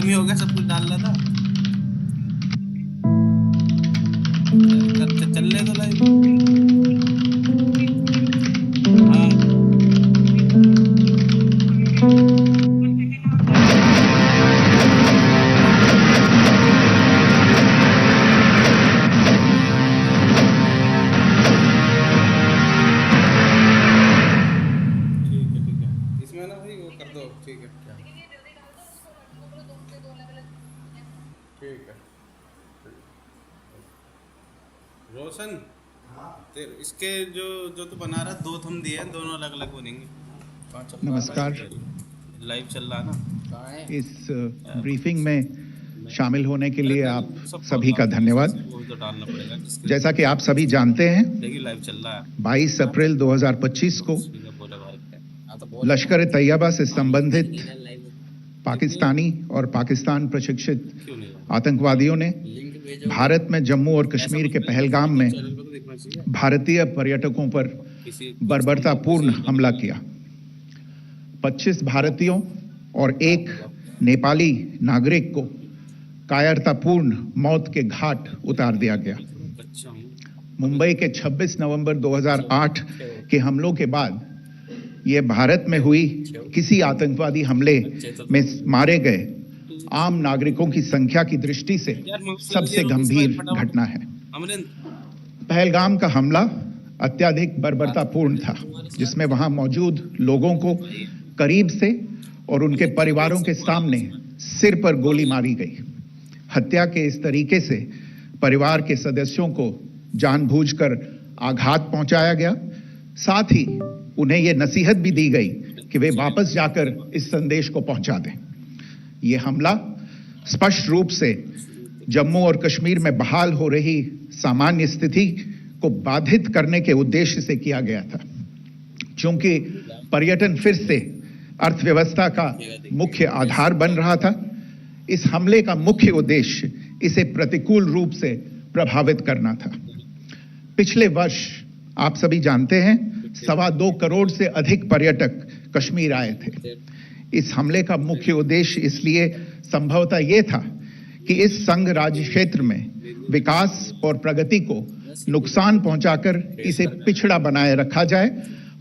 खत्म ही हो गया, सब कुछ डाल रहा था। चल रहे तो लाइव। हाँ ठीक है, इसमें ना भाई वो कर दो, ठीक है क्या, ठीक है। रोशन, इसके जो जो तू बना रहा, दो थम दिए हैं, दोनों अलग अलग बनेंगे। नमस्कार। लाइव चल रहा ना इस ब्रीफिंग में शामिल होने के लिए आप सब सभी का धन्यवाद। वो तो डालना पड़ेगा जिसके जैसा कि आप सभी जानते हैं, देखिए लाइव चल रहा है। 22 अप्रैल 2025 को बोले भाई लश्कर तैयबा से संबंधित पाकिस्तानी और पाकिस्तान प्रशिक्षित क्यों नहीं आतंकवादियों ने भारत में जम्मू और कश्मीर के पहलगाम में चैनल पे तो देखना चाहिए भारतीय पर्यटकों पर किसी बर्बरतापूर्ण हमला किया। 25 भारतीयों और एक नेपाली नागरिक को कायरतापूर्ण मौत के घाट उतार दिया गया। बच्चा हूँ। मुंबई के 26 नवंबर 2008 के हमलों के बाद ये भारत में हुई किसी आतंकवादी हमले में मारे गए आम नागरिकों की संख्या की दृष्टि से सबसे गंभीर घटना है। अमरिंद पहलगाम का हमला अत्यधिक बर्बरतापूर्ण था, जिसमें वहां मौजूद लोगों को करीब से और उनके परिवारों के सामने सिर पर गोली मारी गई। हत्या के इस तरीके से परिवार के सदस्यों को जानबूझकर आघात पहुंचाया गया। साथ ही उन्हें यह नसीहत भी दी गई कि वे वापस जाकर इस संदेश को पहुंचा दें। यह हमला स्पष्ट रूप से जम्मू और कश्मीर में बहाल हो रही सामान्य स्थिति को बाधित करने के उद्देश्य से किया गया था। चूंकि पर्यटन फिर से अर्थव्यवस्था का मुख्य आधार बन रहा था, इस हमले का मुख्य उद्देश्य इसे प्रतिकूल रूप से प्रभावित करना था। पिछले वर्ष आप सभी जानते हैं 2.25 करोड़ से अधिक पर्यटक कश्मीर आए थे। इस हमले का मुख्य उद्देश्य इसलिए संभवतः यह था कि इस संघ राज्य क्षेत्र में विकास और प्रगति को नुकसान पहुंचाकर इसे पिछड़ा बनाए रखा जाए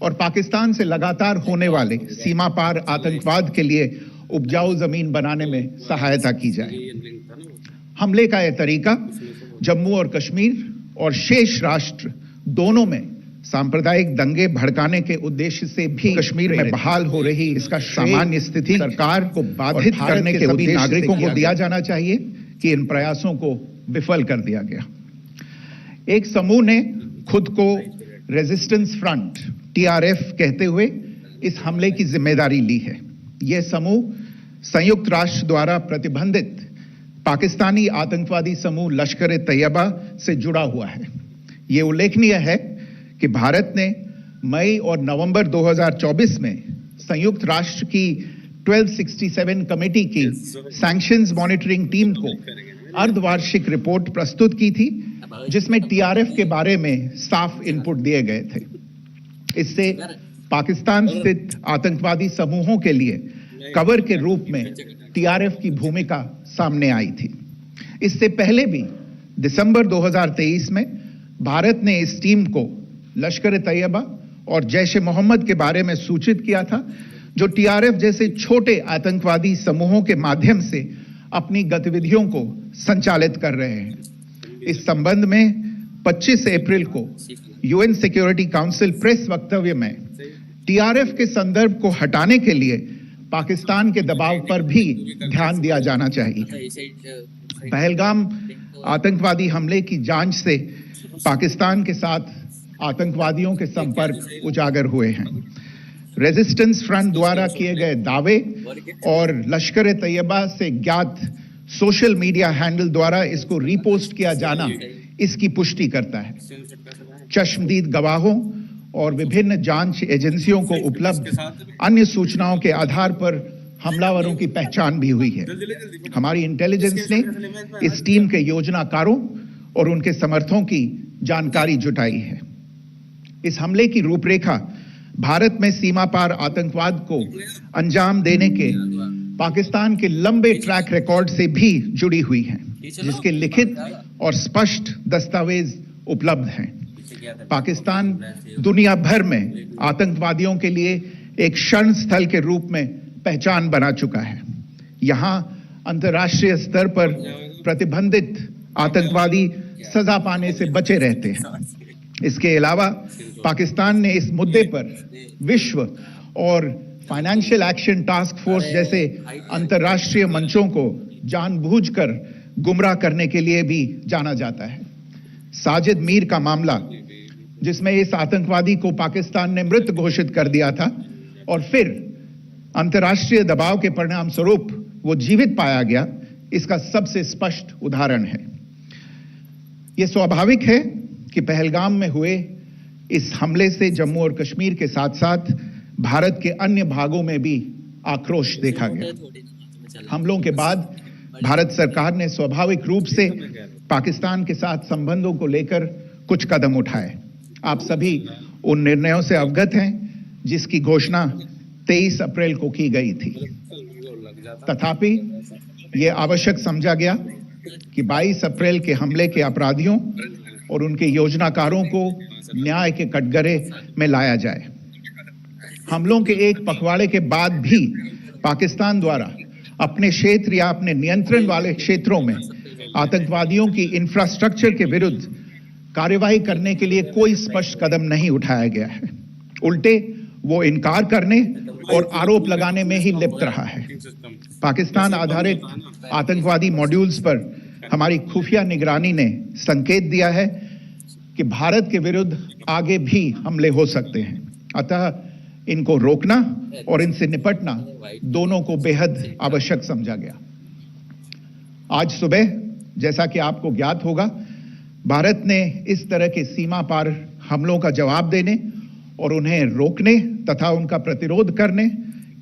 और पाकिस्तान से लगातार होने वाले सीमा पार आतंकवाद के लिए उपजाऊ जमीन बनाने में सहायता की जाए। हमले का यह तरीका जम्मू और कश्मीर और शेष राष्ट्र दोनों में सांप्रदायिक दंगे भड़काने के उद्देश्य से भी कश्मीर में बहाल हो रही इसका सामान्य स्थिति सरकार को बाधित करने के उद्देश्य नागरिकों को दिया जाना चाहिए कि इन प्रयासों को विफल कर दिया गया। एक समूह ने खुद को रेजिस्टेंस फ्रंट TRF कहते हुए इस हमले की जिम्मेदारी ली है। यह समूह संयुक्त राष्ट्र द्वारा प्रतिबंधित पाकिस्तानी आतंकवादी समूह लश्कर तैयबा से जुड़ा हुआ है। यह उल्लेखनीय है कि भारत ने मई और नवंबर 2024 में संयुक्त राष्ट्र की 1267 कमेटी की सैंक्शंस मॉनिटरिंग टीम को अर्धवार्षिक रिपोर्ट प्रस्तुत की थी, जिसमें TRF के बारे में साफ इनपुट दिए गए थे। इससे पाकिस्तान स्थित आतंकवादी समूहों के लिए कवर के रूप में TRF की भूमिका सामने आई थी। इससे पहले भी दिसंबर 2023 में भारत ने इस टीम को लश्कर तैयबा और जैश ए मोहम्मद के बारे में सूचित किया था, जो TRF जैसे छोटे आतंकवादी समूहों के माध्यम से अपनी गतिविधियों को संचालित कर रहे हैं। इस संबंध में 25 अप्रैल को UN सिक्योरिटी काउंसिल प्रेस वक्तव्य में TRF के संदर्भ को हटाने के लिए पाकिस्तान के दबाव पर भी ध्यान दिया जाना चाहिए। पहलगाम आतंकवादी हमले की जांच से पाकिस्तान के साथ आतंकवादियों के संपर्क उजागर हुए हैं। रेजिस्टेंस फ्रंट द्वारा किए गए दावे और लश्कर तैयबा से ज्ञात सोशल मीडिया हैंडल द्वारा इसको रीपोस्ट किया जाना इसकी पुष्टि करता है। चश्मदीद गवाहों और विभिन्न जांच एजेंसियों को उपलब्ध अन्य सूचनाओं के आधार पर हमलावरों की पहचान भी हुई है। हमारी इंटेलिजेंस ने इस टीम के योजनाकारों और उनके समर्थकों की जानकारी जुटाई है। इस हमले की रूपरेखा भारत में सीमा पार आतंकवाद को अंजाम देने के पाकिस्तान के लंबे ट्रैक रिकॉर्ड से भी जुड़ी हुई हैं, जिसके लिखित और स्पष्ट दस्तावेज उपलब्ध हैं। पाकिस्तान दुनिया भर में आतंकवादियों के लिए एक शरण स्थल के रूप में पहचान बना चुका है। यहां अंतर्राष्ट्रीय स्तर पर प्रतिबंधित आतंकवादी सजा पाने से बचे रहते हैं। इसके अलावा पाकिस्तान ने इस मुद्दे पर विश्व और फाइनेंशियल एक्शन टास्क फोर्स जैसे अंतर्राष्ट्रीय मंचों को जानबूझकर गुमराह करने के लिए भी जाना जाता है। साजिद मीर का मामला, जिसमें इस आतंकवादी को पाकिस्तान ने मृत घोषित कर दिया था और फिर अंतर्राष्ट्रीय दबाव के परिणाम स्वरूप वो जीवित पाया गया, इसका सबसे स्पष्ट उदाहरण है। यह स्वाभाविक है कि पहलगाम में हुए इस हमले से जम्मू और कश्मीर के साथ साथ भारत के अन्य भागों में भी आक्रोश देखा गया। हमलों के बाद भारत सरकार ने स्वाभाविक रूप से पाकिस्तान के साथ संबंधों को लेकर कुछ कदम उठाए। आप सभी उन निर्णयों से अवगत हैं जिसकी घोषणा 23 अप्रैल को की गई थी। तथापि यह आवश्यक समझा गया कि 22 अप्रैल के हमले के अपराधियों और उनके योजनाकारों को न्याय के कटघरे में लाया जाए। हमलों के एक पखवाड़े के बाद भी पाकिस्तान द्वारा अपने क्षेत्र या अपने नियंत्रण वाले क्षेत्रों में आतंकवादियों की इंफ्रास्ट्रक्चर के विरुद्ध कार्यवाही करने के लिए कोई स्पष्ट कदम नहीं उठाया गया है। उल्टे वो इनकार करने और आरोप लगाने में ही लिप्त रहा है। पाकिस्तान आधारित आतंकवादी मॉड्यूल्स पर हमारी खुफिया निगरानी ने संकेत दिया है कि भारत के विरुद्ध आगे भी हमले हो सकते हैं। अतः इनको रोकना और इनसे निपटना दोनों को बेहद आवश्यक समझा गया। आज सुबह, जैसा कि आपको ज्ञात होगा, भारत ने इस तरह के सीमा पार हमलों का जवाब देने और उन्हें रोकने तथा उनका प्रतिरोध करने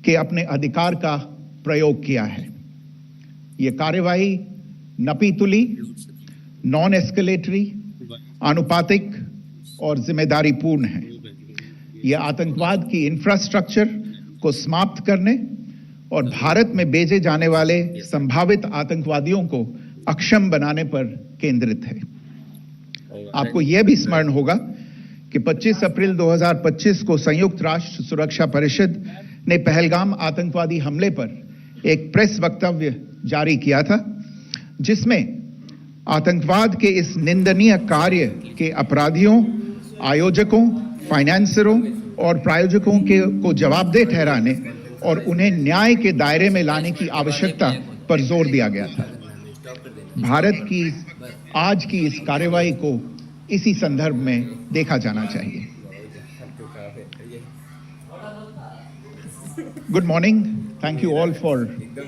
के अपने अधिकार का प्रयोग किया है। यह कार्यवाही नपीतुली, नॉन एस्केलेटरी, आनुपातिक और जिम्मेदारीपूर्ण है। यह आतंकवाद की इंफ्रास्ट्रक्चर को समाप्त करने और भारत में भेजे जाने वाले संभावित आतंकवादियों को अक्षम बनाने पर केंद्रित है। आपको यह भी स्मरण होगा कि 25 अप्रैल 2025 को संयुक्त राष्ट्र सुरक्षा परिषद ने पहलगाम आतंकवादी हमले पर एक प्रेस वक्तव्य जारी किया था, जिसमें आतंकवाद के इस निंदनीय कार्य के अपराधियों, आयोजकों, फाइनेंसरों और प्रायोजकों को जवाबदेह ठहराने और उन्हें न्याय के दायरे में लाने की आवश्यकता पर जोर दिया गया था। भारत की आज की इस कार्यवाही को इसी संदर्भ में देखा जाना चाहिए। Good morning. Thank you all for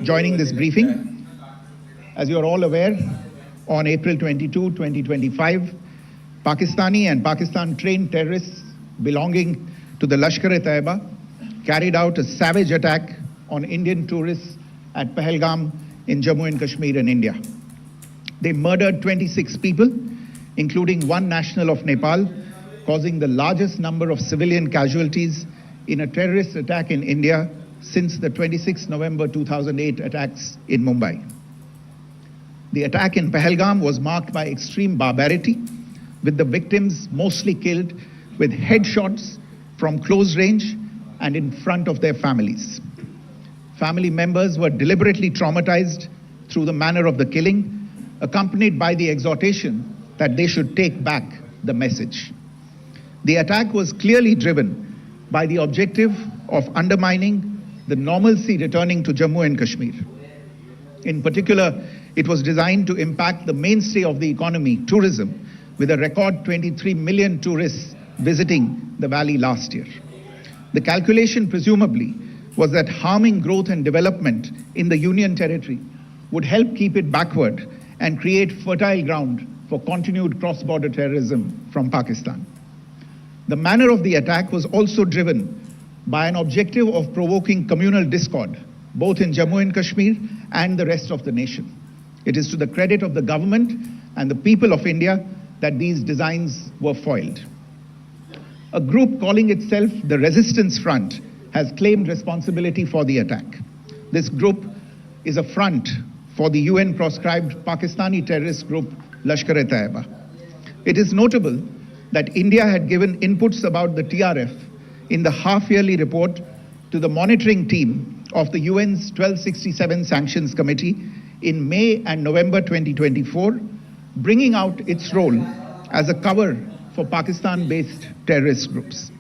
joining this briefing. As you are all aware, on April 22, 2025, Pakistani and Pakistan-trained terrorists belonging to the Lashkar-e-Taiba carried out a savage attack on Indian tourists at Pahalgam in Jammu and Kashmir in India. They murdered 26 people, including one national of Nepal, causing the largest number of civilian casualties in a terrorist attack in India since the 26 November 2008 attacks in Mumbai. The attack in Pahalgam was marked by extreme barbarity, with the victims mostly killed with headshots from close range and in front of their families. Family members were deliberately traumatized through the manner of the killing, accompanied by the exhortation that they should take back the message. The attack was clearly driven by the objective of undermining the normalcy returning to Jammu and Kashmir. In particular, it was designed to impact the mainstay of the economy, tourism, with a record 23 million tourists visiting the valley last year. The calculation presumably was that harming growth and development in the Union Territory would help keep it backward and create fertile ground for continued cross-border terrorism from Pakistan. The manner of the attack was also driven by an objective of provoking communal discord, both in Jammu and Kashmir and the rest of the nation. It is to the credit of the government and the people of India that these designs were foiled. A group calling itself the Resistance Front has claimed responsibility for the attack. This group is a front for the UN proscribed Pakistani terrorist group Lashkar-e-Taiba. It is notable that India had given inputs about the TRF in the half-yearly report to the monitoring team of the UN's 1267 Sanctions Committee in May and November 2024, bringing out its role as a cover for Pakistan-based terrorist groups.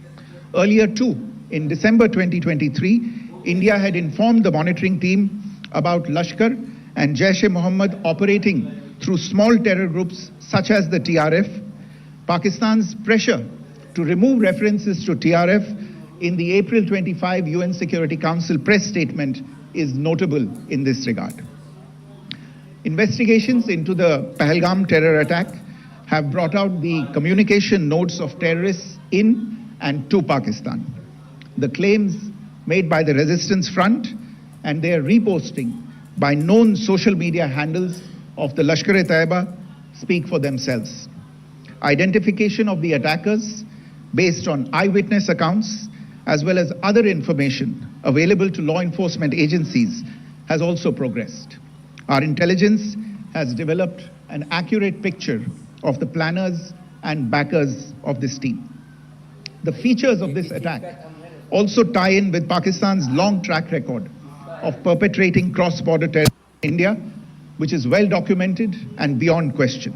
Earlier too, in December 2023, India had informed the monitoring team about Lashkar and Jaish-e-Mohammed operating through small terror groups such as the TRF. Pakistan's pressure to remove references to TRF in the April 25 UN Security Council press statement is notable in this regard. Investigations into the Pahalgam terror attack have brought out the communication notes of terrorists in and to Pakistan. The claims made by the Resistance Front and their reposting by known social media handles of the Lashkar-e-Taiba speak for themselves. Identification of the attackers based on eyewitness accounts as well as other information available to law enforcement agencies has also progressed. Our intelligence has developed an accurate picture of the planners and backers of this team. The features of this attack also tie in with Pakistan's long track record of perpetrating cross-border terror in India, which is well documented and beyond question.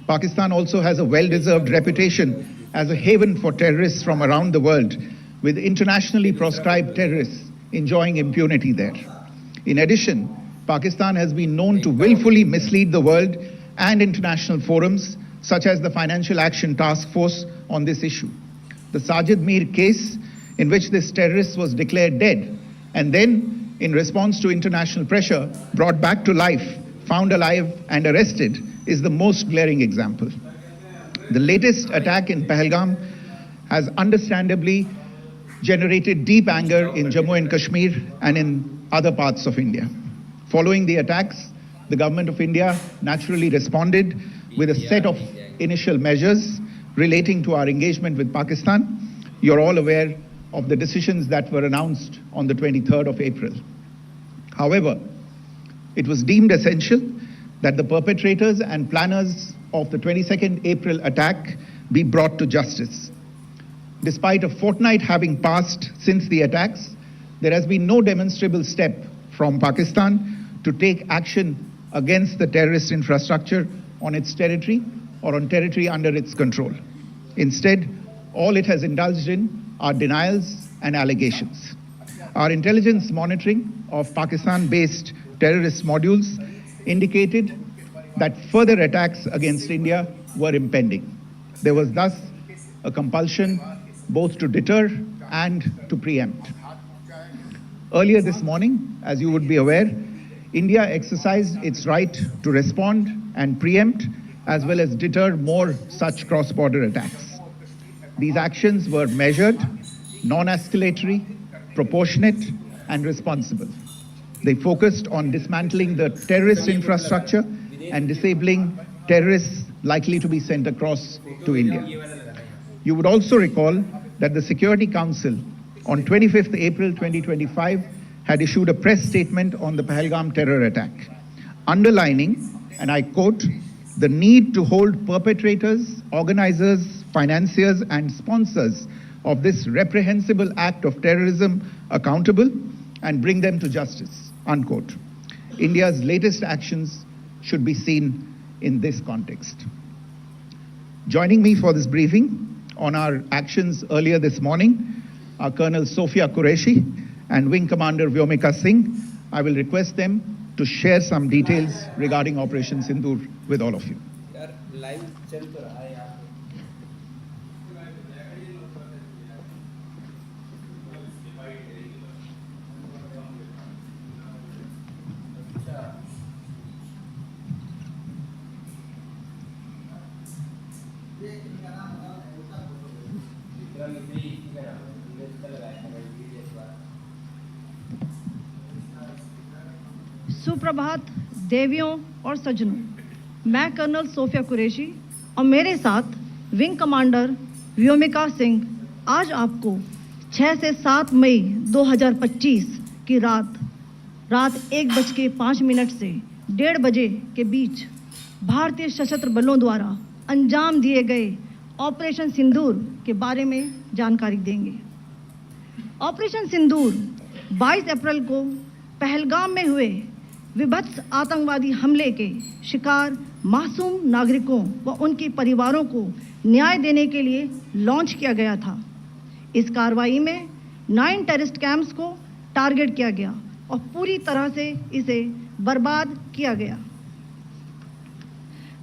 Pakistan also has a well-deserved reputation as a haven for terrorists from around the world, with internationally proscribed terrorists enjoying impunity there. In addition, Pakistan has been known to willfully mislead the world and international forums, such as the Financial Action Task Force, on this issue. The Sajid Mir case, in which this terrorist was declared dead and then, in response to international pressure, brought back to life, found alive and arrested, is the most glaring example. The latest attack in Pahalgam has understandably generated deep anger in Jammu and Kashmir and in other parts of India. Following the attacks, the government of India naturally responded with a set of initial measures relating to our engagement with Pakistan. You're all aware of the decisions that were announced on the 23rd of April. However, it was deemed essential that the perpetrators and planners of the 22nd April attack be brought to justice. Despite a fortnight having passed since the attacks, there has been no demonstrable step from Pakistan to take action against the terrorist infrastructure on its territory or on territory under its control. Instead, all it has indulged in are denials and allegations. Our intelligence monitoring of Pakistan-based terrorist modules indicated that further attacks against India were impending. There was thus a compulsion both to deter and to preempt. Earlier this morning, as you would be aware, India exercised its right to respond and preempt as well as deter more such cross-border attacks. These actions were measured, non-escalatory, proportionate, and responsible. They focused on dismantling the terrorist infrastructure and disabling terrorists likely to be sent across to India. You would also recall that the Security Council on 25th April 2025 had issued a press statement on the Pahalgam terror attack, underlining, and I quote, the need to hold perpetrators, organizers, financiers, and sponsors of this reprehensible act of terrorism accountable and bring them to justice, unquote. India's latest actions should be seen in this context. Joining me for this briefing on our actions earlier this morning are Colonel Sophia Qureshi and Wing Commander Vyomika Singh. I will request them to share some details regarding Operation Sindoor with all of you. सुप्रभात देवियों और सज्जनों, मैं colonel Sophia Qureshi और मेरे साथ wing commander Vyomika Singh आज आपको 6 से 7 मई 2025 की रात रात 1:05 से 1:30 बजे के बीच भारतीय सशस्त्र बलों द्वारा अंजाम दिए गए ऑपरेशन सिंदूर के बारे में जानकारी देंगे। ऑपरेशन सिंदूर 22 अप्रैल को पहलगाम में हुए विभत्स आतंकवादी हमले के शिकार मासूम नागरिकों व उनके परिवारों को न्याय देने के लिए लॉन्च किया गया था। इस कार्रवाई में 9 टेररिस्ट कैंप्स को टारगेट किया गया और पूरी तरह से इसे बर्बाद किया गया।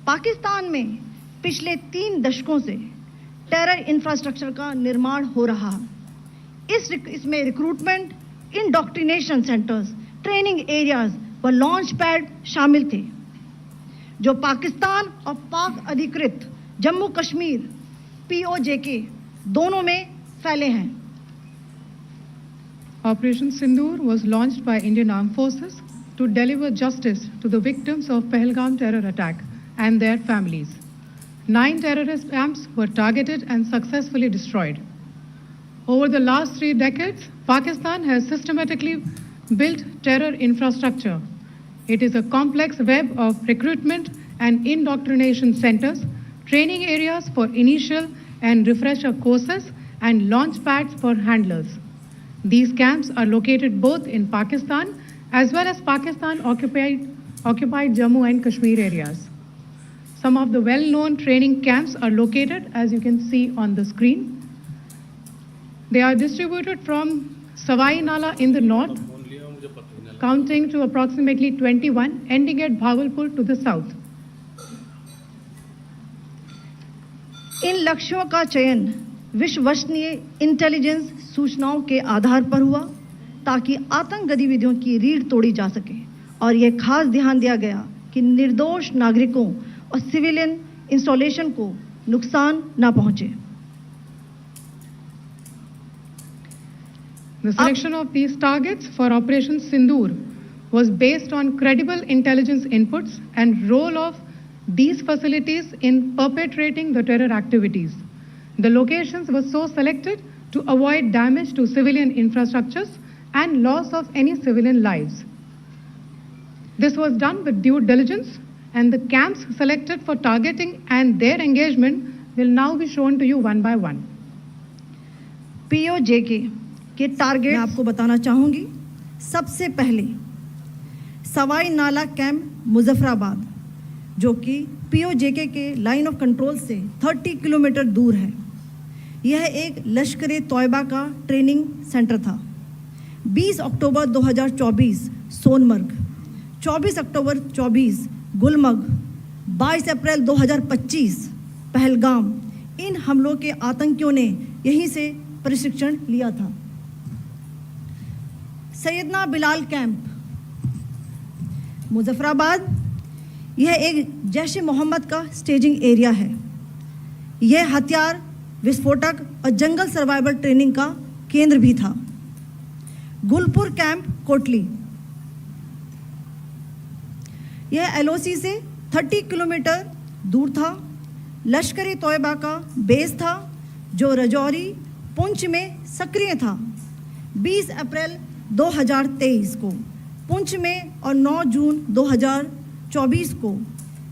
पाकिस्तान में पिछले 3 दशकों से टेरर इंफ्रास्ट्रक्चर का निर्माण हो रहा है। इसमें recruitment, indoctrination centres, training areas व लॉन्च पैड शामिल थे, जो पाकिस्तान और पाक अधिकृत जम्मू कश्मीर POJK दोनों में फैले हैं। Operation Sindoor was launched by Indian Armed Forces to deliver justice to the victims of Pahalgam terror attack and their families. 9 terrorist camps were targeted and successfully destroyed. Over the last 3 decades, Pakistan has systematically built terror infrastructure. It is a complex web of recruitment and indoctrination centers, training areas for initial and refresher courses, and launch pads for handlers. These camps are located both in Pakistan as well as Pakistan occupied Jammu and Kashmir areas. Some of the well-known training camps are located, as you can see on the screen. They are distributed from Savai Nala in the north, counting to approximately 21, ending at Bhagalpur to the south. इन लक्ष्यों का चयन विश्वसनीय intelligence सूचनाओं के आधार पर हुआ, ताकि आतंक गतिविधियों की रीढ़ तोड़ी जा सके, और यह खास ध्यान दिया गया कि निर्दोष नागरिकों और सिविलियन इंस्टॉलेशन को नुकसान न पहुंचे। The selection of these targets for Operation Sindoor was based on credible intelligence inputs and role of these facilities in perpetrating the terror activities. The locations were so selected to avoid damage to civilian infrastructures and loss of any civilian lives. This was done with due diligence, and the camps selected for targeting and their engagement will now be shown to you one by one. POJK के target मैं आपको बताना चाहूंगी। सबसे पहले सवाई नाला camp Muzaffarabad, जो कि POJK के लाइन ऑफ कंट्रोल से 30 किलोमीटर दूर है। यह एक लश्कर तोयबा का ट्रेनिंग सेंटर था। 20 अक्टूबर 2024 सोनमर्ग, 24 अक्टूबर 24 गुलमर्ग, 22 अप्रैल 2025 पहलगाम, इन हमलों के आतंकियों ने यहीं से प्रशिक्षण लिया था। सैयदना बिलाल कैंप मुजफ्फराबाद, यह एक जैश-ए मोहम्मद का स्टेजिंग एरिया है। यह हथियार, विस्फोटक और जंगल सर्वाइवल ट्रेनिंग का केंद्र भी था। गुलपुर कैंप कोटली, यह LOC से 30 किलोमीटर दूर था। लश्कर तोयबा का बेस था, जो रजौरी, पुंछ में सक्रिय था। 20 अप्रैल 2023 को पुंछ में और 9 जून 2024 को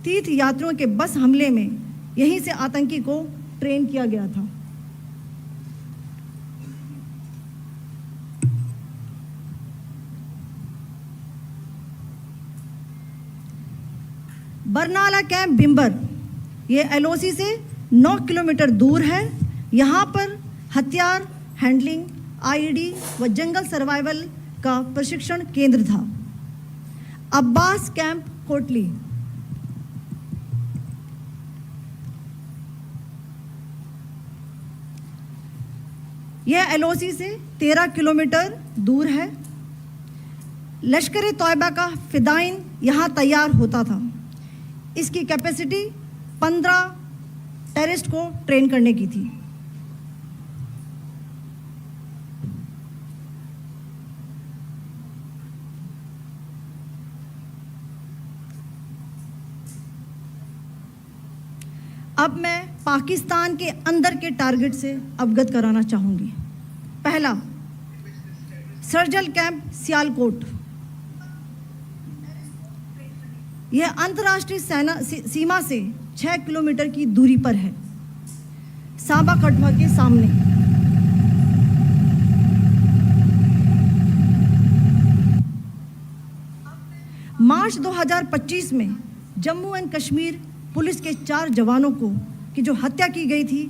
तीर्थ यात्रियों के बस हमले में यहीं से आतंकी को ट्रेन किया गया था। बरनाला कैंप बिम्बर, यह LOC से 9 किलोमीटर दूर है। यहाँ पर हथियार, हैंडलिंग, IED व जंगल सर्वाइवल का प्रशिक्षण केंद्र था। अब्बास कैंप कोटली, यह LOC से 13 किलोमीटर दूर है। लश्कर तोयबा का फिदाइन यहाँ तैयार होता था। इसकी कैपेसिटी 15 टेररिस्ट को ट्रेन करने की थी। अब मैं पाकिस्तान के अंदर के टारगेट से अवगत कराना चाहूँगी। पहला, सर्जल कैंप सियालकोट, यह अंतर्राष्ट्रीय सीमा से 6 किलोमीटर की दूरी पर है, सांबा कठुआ के सामने। मार्च 2025 में जम्मू एंड कश्मीर पुलिस के 4 जवानों की जो हत्या की गई थी,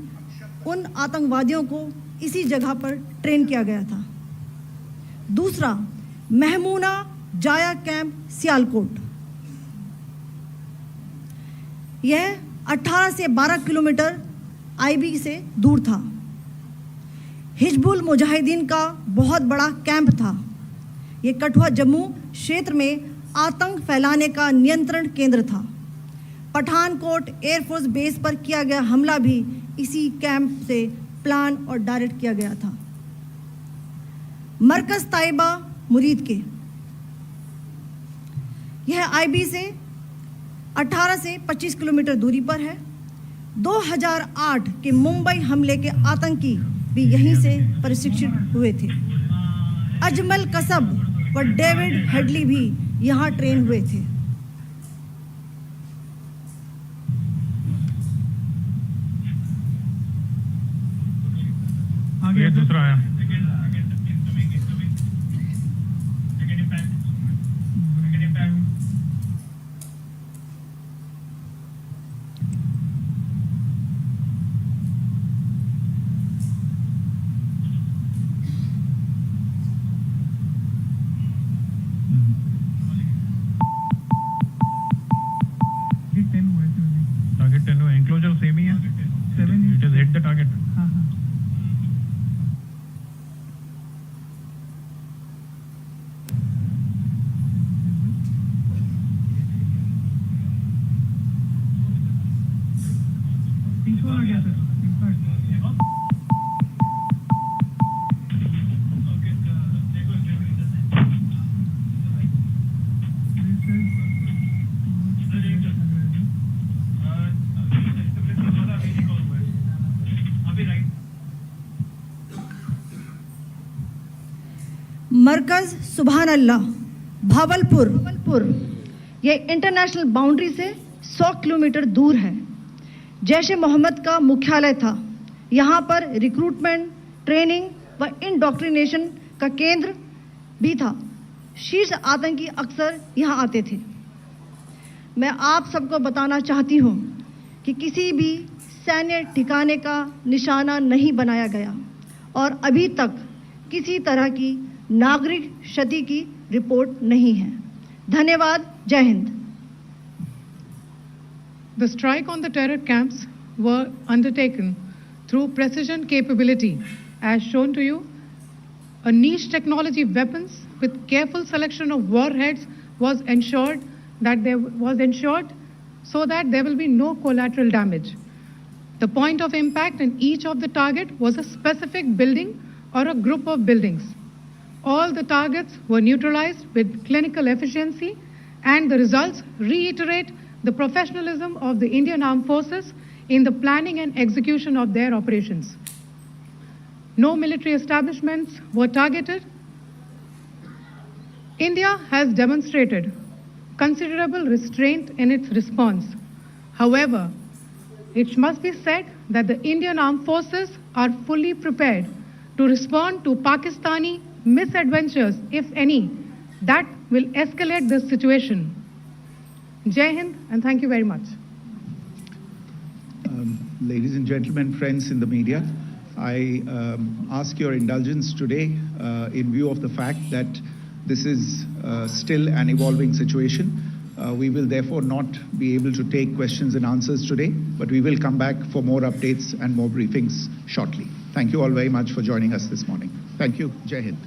उन आतंकवादियों को इसी जगह पर ट्रेन किया गया था। दूसरा, महमूना जाया कैंप सियालकोट, यह 18 से 12 किलोमीटर आईबी से दूर था। हिजबुल मुजाहिदीन का बहुत बड़ा कैंप था। यह कठुआ जम्मू क्षेत्र में आतंक फैलाने का नियंत्रण केंद्र था। पठानकोट एयरफोर्स बेस पर किया गया हमला भी इसी कैंप से प्लान और डायरेक्ट किया गया था। मरकज ताइबा मुरीद के, यह आईबी से 18 से 25 किलोमीटर दूरी पर है। 2008 के मुंबई हमले के आतंकी भी यहीं से प्रशिक्षित हुए थे। अजमल कसब व डेविड हेडली भी यहां ट्रेन हुए थे। आगे दूसरा आया। टारगेट 10 हुआ, एंक्लोजर सेम ही है। 7 it is hit the target. तीसरा आ गया सर। मरकज सुभान अल्लाह भावलपुर, यह इंटरनेशनल बाउंड्री से 100 किलोमीटर दूर है। जैश ए मोहम्मद का मुख्यालय था। यहाँ पर रिक्रूटमेंट, ट्रेनिंग व इंडोक्ट्रिनेशन का केंद्र भी था। शीर्ष आतंकी अक्सर यहाँ आते थे। मैं आप सबको बताना चाहती हूँ कि किसी भी सैन्य ठिकाने का निशाना नहीं बनाया गया और अभी तक किसी तरह की नागरिक क्षति की रिपोर्ट नहीं है। धन्यवाद। जय Hind. The strike on the terror camps were undertaken through precision capability, as shown to you. A niche technology weapons with careful selection of warheads was ensured so that there will be no collateral damage. The point of impact in each of the target was a specific building or a group of buildings. All the targets were neutralized with clinical efficiency, and the results reiterate the professionalism of the Indian Armed Forces in the planning and execution of their operations. No military establishments were targeted. India has demonstrated considerable restraint in its response. However, it must be said that the Indian Armed Forces are fully prepared to respond to Pakistani misadventures, if any, that will escalate the situation. Jai Hind, and thank you very much. Ladies and gentlemen, friends in the media, I ask your indulgence today in view of the fact that this is still an evolving situation. We will therefore not be able to take questions and answers today, but we will come back for more updates and more briefings shortly. Thank you all very much for joining us this morning. Thank you. Jai Hind.